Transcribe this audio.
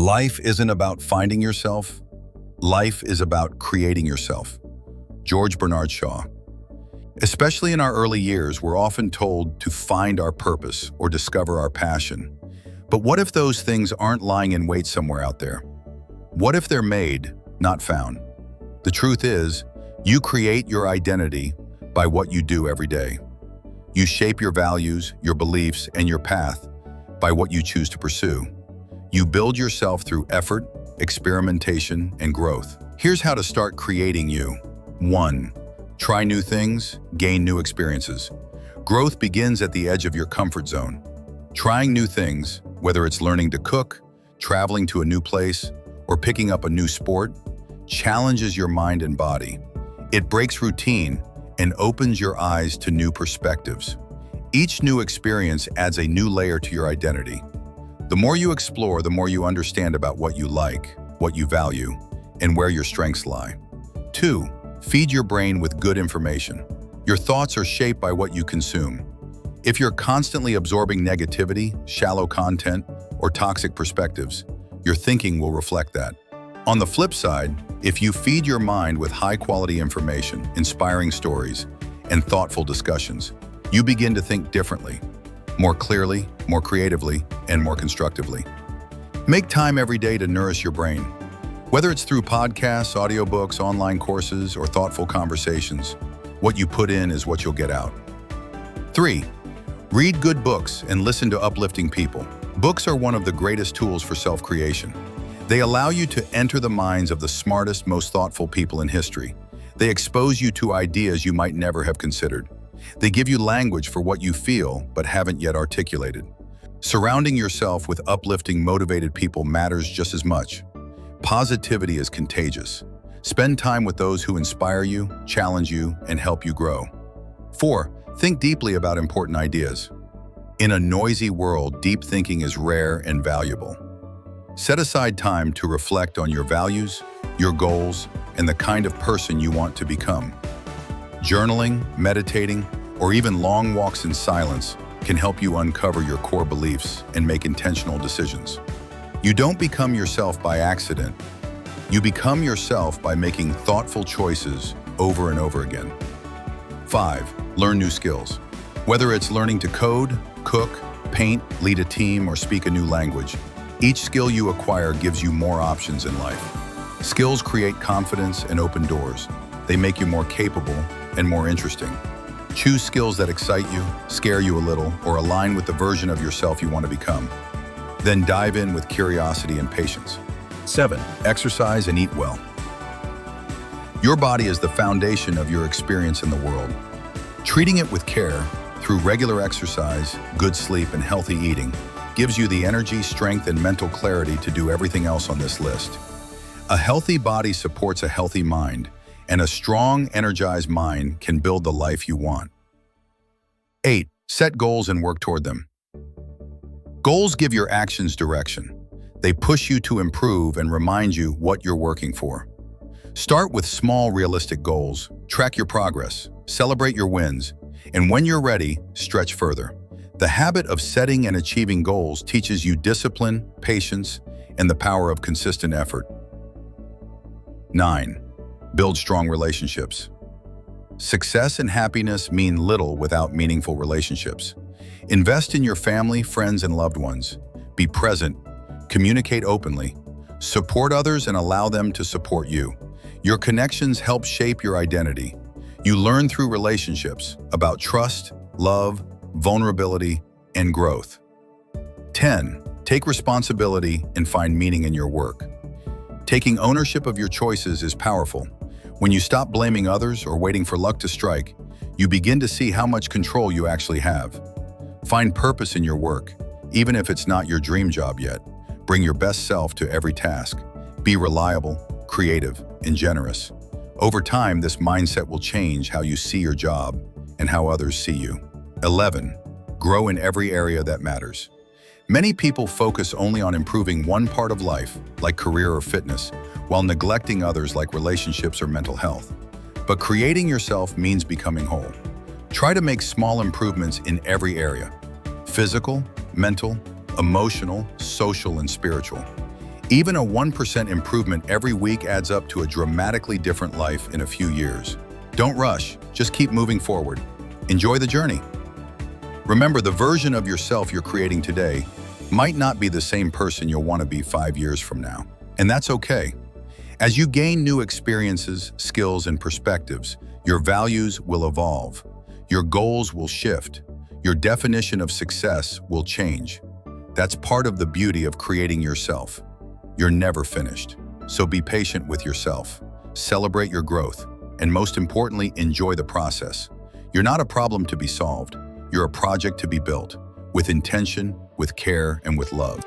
Life isn't about finding yourself. Life is about creating yourself. George Bernard Shaw. Especially in our early years, we're often told to find our purpose or discover our passion. But what if those things aren't lying in wait somewhere out there? What if they're made, not found? The truth is, you create your identity by what you do every day. You shape your values, your beliefs, and your path by what you choose to pursue. You build yourself through effort, experimentation, and growth. Here's how to start creating you. 1. Try new things, gain new experiences. Growth begins at the edge of your comfort zone. Trying new things, whether it's learning to cook, traveling to a new place, or picking up a new sport, challenges your mind and body. It breaks routine and opens your eyes to new perspectives. Each new experience adds a new layer to your identity. The more you explore, the more you understand about what you like, what you value, and where your strengths lie. 2. Feed your brain with good information. Your thoughts are shaped by what you consume. If you're constantly absorbing negativity, shallow content, or toxic perspectives, your thinking will reflect that. On the flip side, if you feed your mind with high-quality information, inspiring stories, and thoughtful discussions, you begin to think differently, more clearly, more creatively, and more constructively. Make time every day to nourish your brain. Whether it's through podcasts, audiobooks, online courses, or thoughtful conversations, what you put in is what you'll get out. 3. Read good books and listen to uplifting people. Books are one of the greatest tools for self-creation. They allow you to enter the minds of the smartest, most thoughtful people in history. They expose you to ideas you might never have considered. They give you language for what you feel but haven't yet articulated. Surrounding yourself with uplifting, motivated people matters just as much. Positivity is contagious. Spend time with those who inspire you, challenge you, and help you grow. 4. Think deeply about important ideas. In a noisy world, deep thinking is rare and valuable. Set aside time to reflect on your values, your goals, and the kind of person you want to become. Journaling, meditating, or even long walks in silence can help you uncover your core beliefs and make intentional decisions. You don't become yourself by accident. You become yourself by making thoughtful choices over and over again. 5. Learn new skills. Whether it's learning to code, cook, paint, lead a team, or speak a new language, each skill you acquire gives you more options in life. Skills create confidence and open doors. They make you more capable and more interesting. Choose skills that excite you, scare you a little, or align with the version of yourself you want to become. Then dive in with curiosity and patience. 7. Exercise and eat well. Your body is the foundation of your experience in the world. Treating it with care, through regular exercise, good sleep, and healthy eating, gives you the energy, strength, and mental clarity to do everything else on this list. A healthy body supports a healthy mind, and a strong, energized mind can build the life you want. 8. Set goals and work toward them. Goals give your actions direction. They push you to improve and remind you what you're working for. Start with small, realistic goals. Track your progress, celebrate your wins, and when you're ready, stretch further. The habit of setting and achieving goals teaches you discipline, patience, and the power of consistent effort. 9. Build strong relationships. Success and happiness mean little without meaningful relationships. Invest in your family, friends, and loved ones. Be present, communicate openly, support others, and allow them to support you. Your connections help shape your identity. You learn through relationships about trust, love, vulnerability, and growth. 10. Take responsibility and find meaning in your work. Taking ownership of your choices is powerful. When you stop blaming others or waiting for luck to strike, you begin to see how much control you actually have. Find purpose in your work, even if it's not your dream job yet. Bring your best self to every task. Be reliable, creative, and generous. Over time, this mindset will change how you see your job and how others see you. 11. Grow in every area that matters. Many people focus only on improving one part of life, like career or fitness, while neglecting others like relationships or mental health. But creating yourself means becoming whole. Try to make small improvements in every area: physical, mental, emotional, social, and spiritual. Even a 1% improvement every week adds up to a dramatically different life in a few years. Don't rush, just keep moving forward. Enjoy the journey. Remember, the version of yourself you're creating today might not be the same person you'll want to be 5 years from now. And that's okay. As you gain new experiences, skills, and perspectives, your values will evolve. Your goals will shift. Your definition of success will change. That's part of the beauty of creating yourself. You're never finished. So be patient with yourself. Celebrate your growth. And most importantly, enjoy the process. You're not a problem to be solved. You're a project to be built, with intention, with care, and with love.